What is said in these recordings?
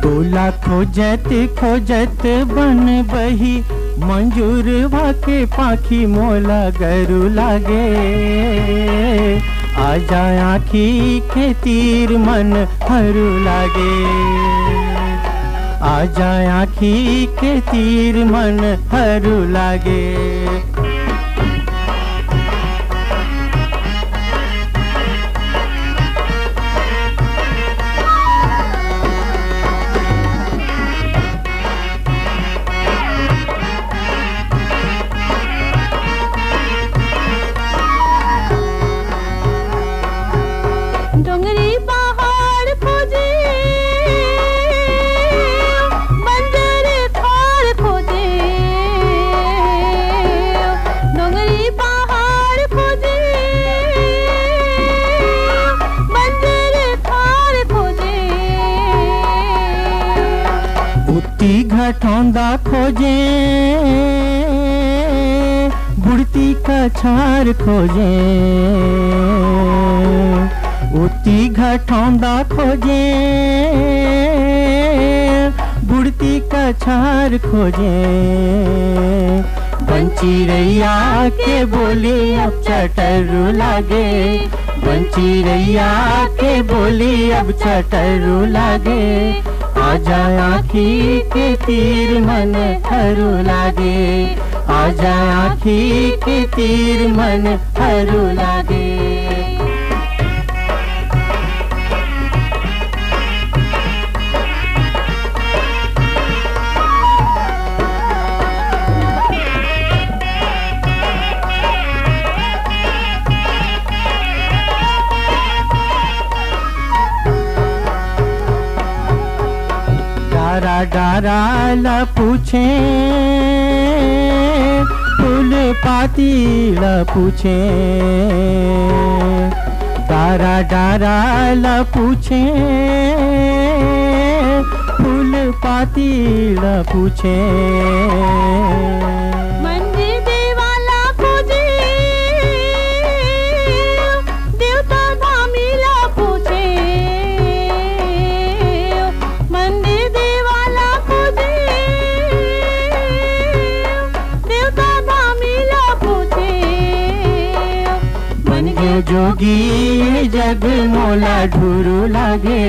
तोला खोजत खोजत बन बही मंजूर भाके पाखी मोला गरु लागे। आजा आँखी के तीर मन हरू लागे। आजा आँखी के तीर मन हरू लागे। डोंगरी पहाड़ खोजे, बंजर थार खोजे। डोंगरी पहाड़ खोजे, बंजर थार खोजे। उती घटौंदा खोजे, बुढ़ती कछार खोजे। उती घटौंदा खोजे, बुढ़ती कछार खोजे। बंची रैया के बोली अब चटरू लागे। बंची रैया के बोली अब चटरू लागे। आजा आँखी के तीर मन हरू लागे। आजा आँखी के तीर मन हरू लागे। डारा डारा ला पूछे, फूल पाती ला पूछे। डारा डारा ला पूछे, फूल पाती ला पूछे। मंदिर देवाला खोजे, देवता धामी ला पूछे। मंदिर देवाला खोजे, देवता धामी ला पूछे। बन गयो जोगी ये जग मोला ढूरू लागे।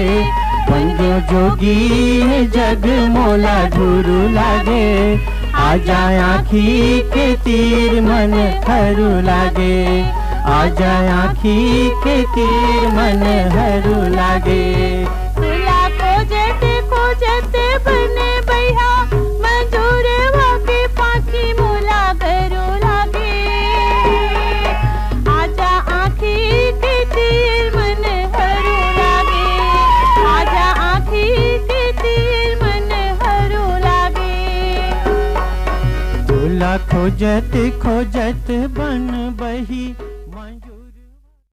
बन गयो जोगी ये जग मोला ढूरू लागे। आजा आँखी के तीर मन हरू लागे। आजा आँखी के तीर मन हरू लागे। तोला खोजत खोजत बने बहिया मंजूर भाके पाखी मोला गरु लागे। आजा आँखी के तीर मन हरू लागे। आजा आँखी के तीर मन हरू लागे। तोला खोजत खोजत बन बही